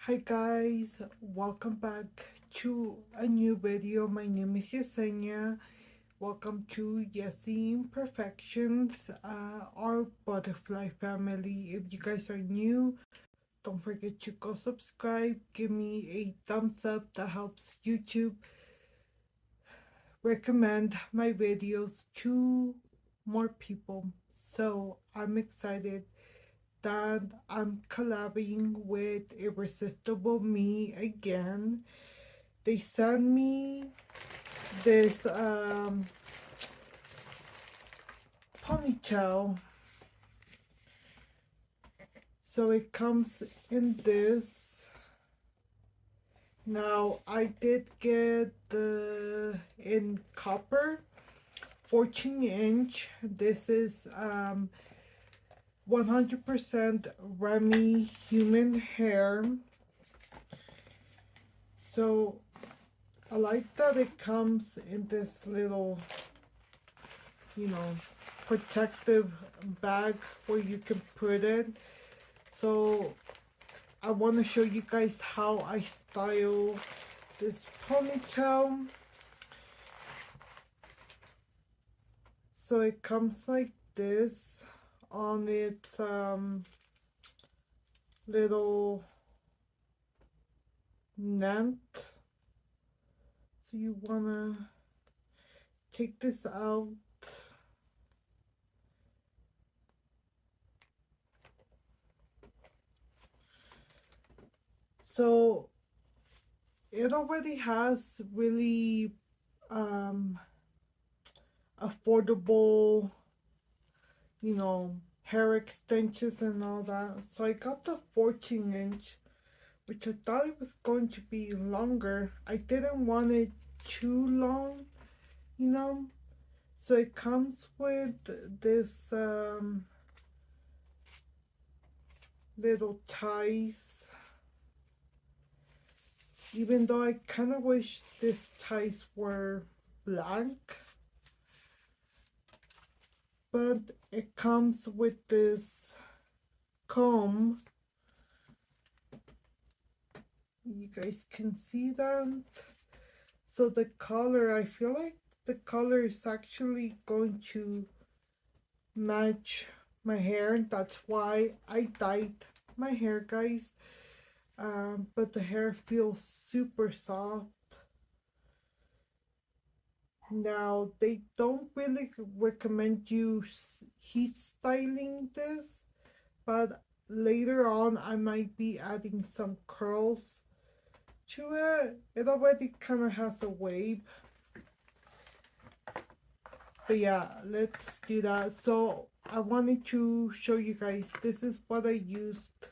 Hi guys, welcome back to a new video. My name is Yesenia. Welcome to Yessimperfections, our butterfly family. If you guys are new, don't forget to go subscribe. Give me a thumbs up. That helps YouTube recommend my videos to more people. So I'm excited that I'm collabing with Irresistible Me again. They sent me this ponytail, so it comes in this. Now I did get the in copper 14-inch. This is 100% Remy human hair. So I like that it comes in this little, you know, protective bag where you can put it. So I want to show you guys how I style this ponytail. So it comes like this on its little net. So you want to take this out. So it already has really affordable, hair extensions and all that. So I got the 14-inch, which I thought it was going to be longer. I didn't want it too long, you know. So it comes with this little ties. Even though I kind of wish these ties were blank, but it comes with this comb. You guys can see that. So the color, I feel like the color is actually going to match my hair. That's why I dyed my hair, guys. But the hair feels super soft. Now, they don't really recommend you heat styling this, but later on I might be adding some curls to it. It already kind of has a wave. But yeah, let's do that. So I wanted to show you guys, this is what I used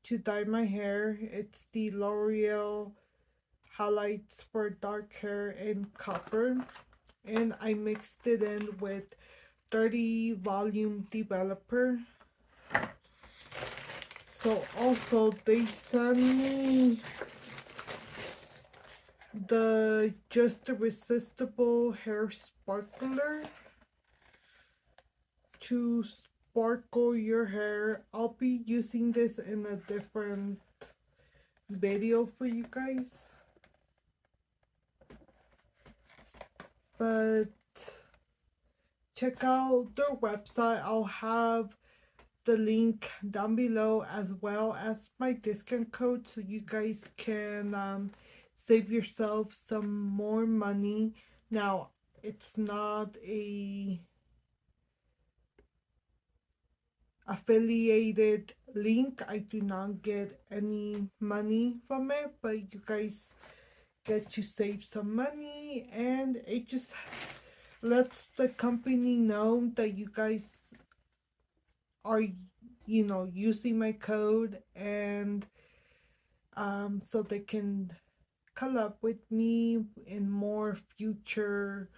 to dye my hair. It's the L'Oreal highlights for dark hair in copper, and I mixed it in with 30 volume developer. So also they sent me the Just Irresistible hair sparkler to sparkle your hair. I'll be using this in a different video for you guys, but check out their website. I'll have the link down below, as well as my discount code, so you guys can save yourself some more money. Now, it's not a affiliated link. I do not get any money from it, but you guys get to save some money, and it just lets the company know that you guys are using my code, and so they can collab with me in more future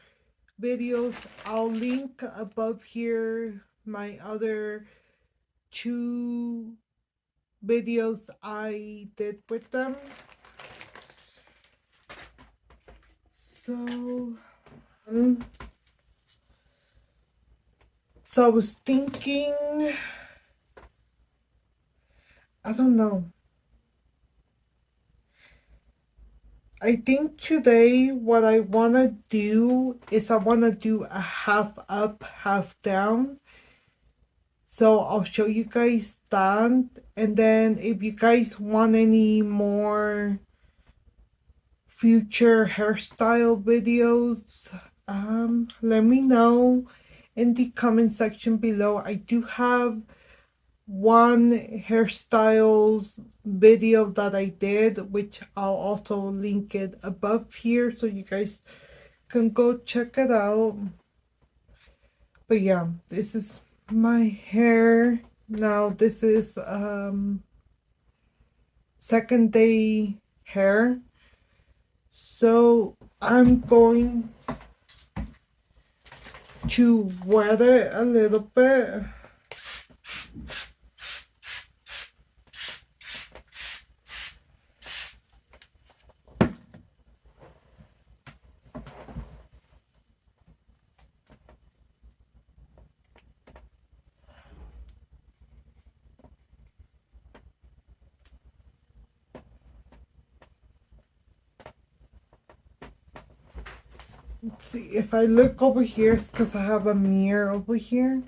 videos. I'll link above here my other two videos I did with them. So I was thinking, I don't know, I think today what I want to do is I want to do a half up, half down. So I'll show you guys that. And then if you guys want any more future hairstyle videos, let me know in the comment section below. I do have one hairstyles video that I did, which I'll also link it above here so you guys can go check it out. But yeah, this is my hair now. This is second day hair, so I'm going to wet it a little bit. Let's see, if I look over here, it's because I have a mirror over here.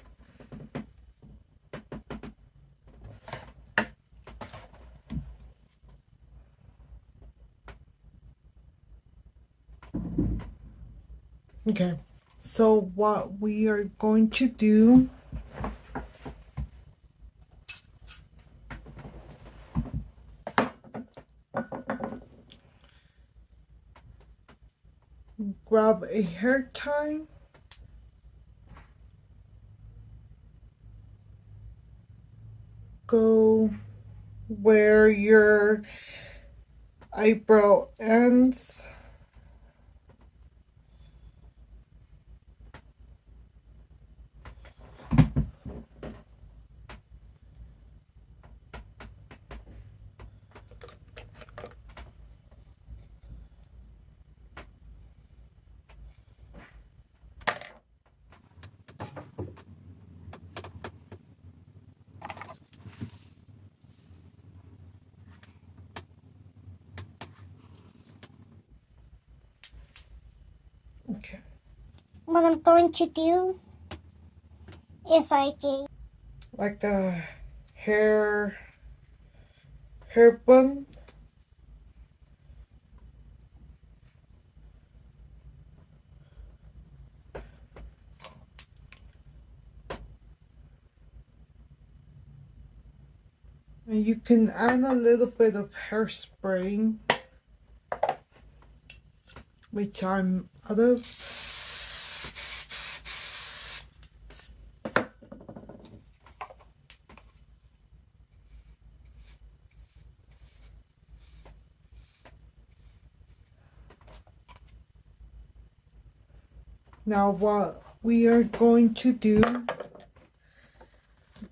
Okay, so what we are going to do, grab a hair tie. Go where your eyebrow ends. Okay. What I'm going to do is Like a hair bun. And you can add a little bit of hairspray, which I'm out of. Now what we are going to do,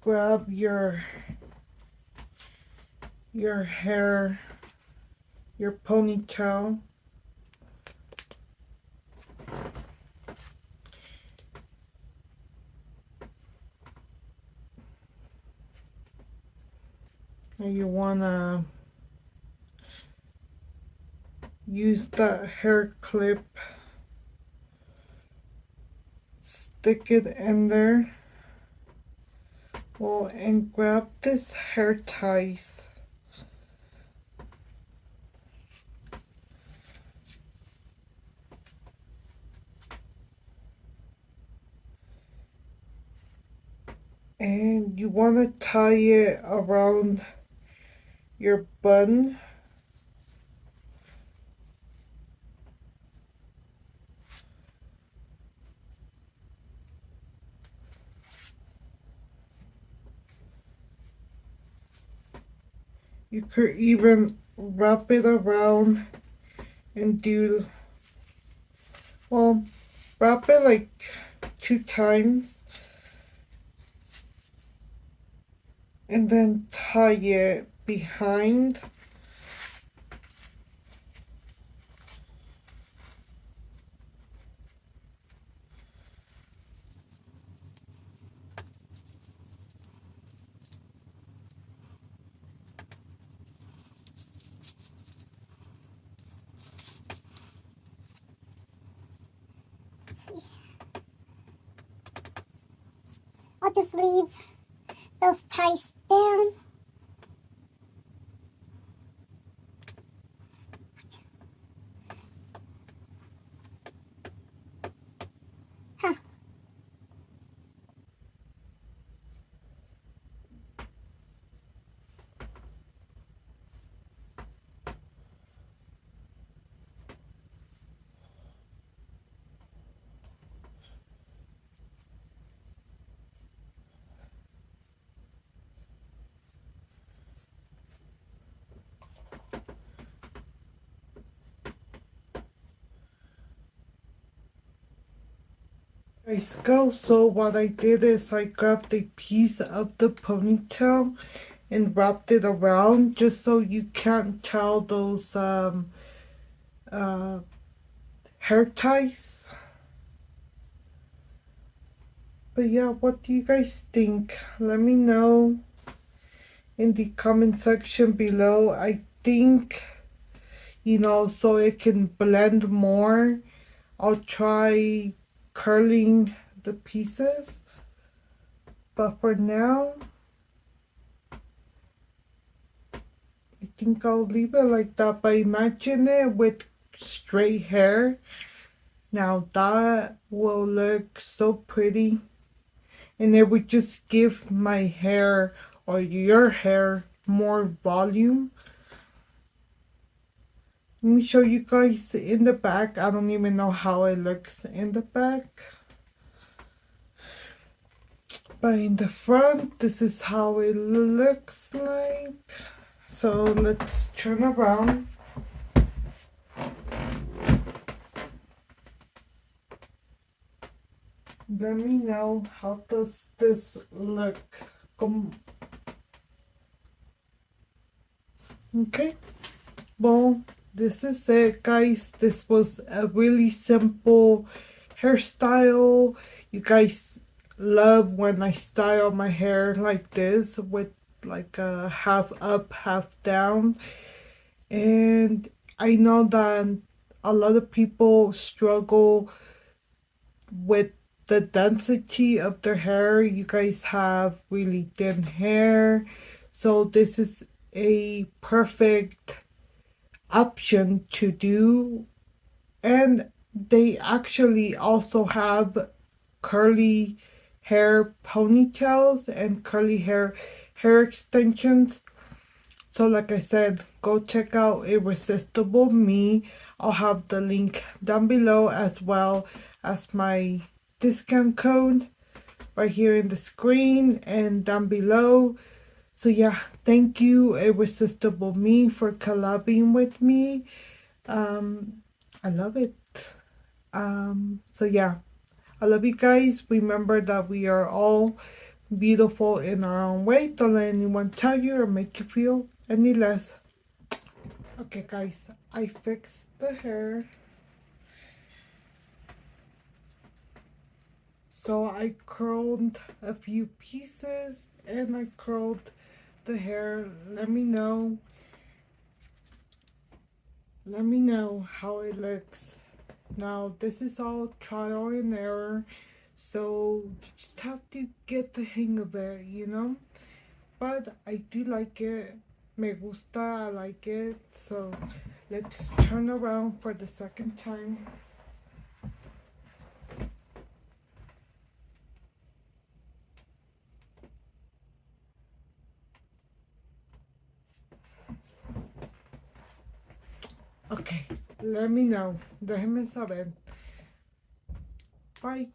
grab your hair, your ponytail, and you wanna use that hair clip, stick it in there. Well, and grab this hair ties. And you want to tie it around your bun. You could even wrap it around and do, well, wrap it like 2 times and then tie it behind. just leave those ties down. Huh. Guys, go. So what I did is I grabbed a piece of the ponytail and wrapped it around just so you can't tell those uh, hair ties. But yeah, what do you guys think? Let me know in the comment section below. I think, so it can blend more, I'll try curling the pieces. But for now, I think I'll leave it like that. But imagine it with straight hair. Now that will look so pretty. And it would just give my hair or your hair more volume. Let me show you guys in the back. I don't even know how it looks in the back. But in the front, this is how it looks like. So let's turn around. Let me know, how does this look? Okay, well, this is it, guys. This was a really simple hairstyle. You guys love when I style my hair like this with like a half up, half down. And I know that a lot of people struggle with the density of their hair. You guys have really thin hair, so this is a perfect option to do. And they actually also have curly hair ponytails and curly hair extensions. So like I said, go check out Irresistible Me. I'll have the link down below, as well as my discount code right here in the screen and down below. So yeah, thank you Irresistible Me for collabing with me. I love it. So yeah, I love you guys. Remember that we are all beautiful in our own way. Don't let anyone tell you or make you feel any less. Okay guys, I fixed the hair. So I curled a few pieces and I curled the hair. Let me know how it looks. Now this is all trial and error, so you just have to get the hang of it. But I do like it. Me gusta, I like it. So let's turn around for the second time. Ok, let me know. Déjenme saber. Bye.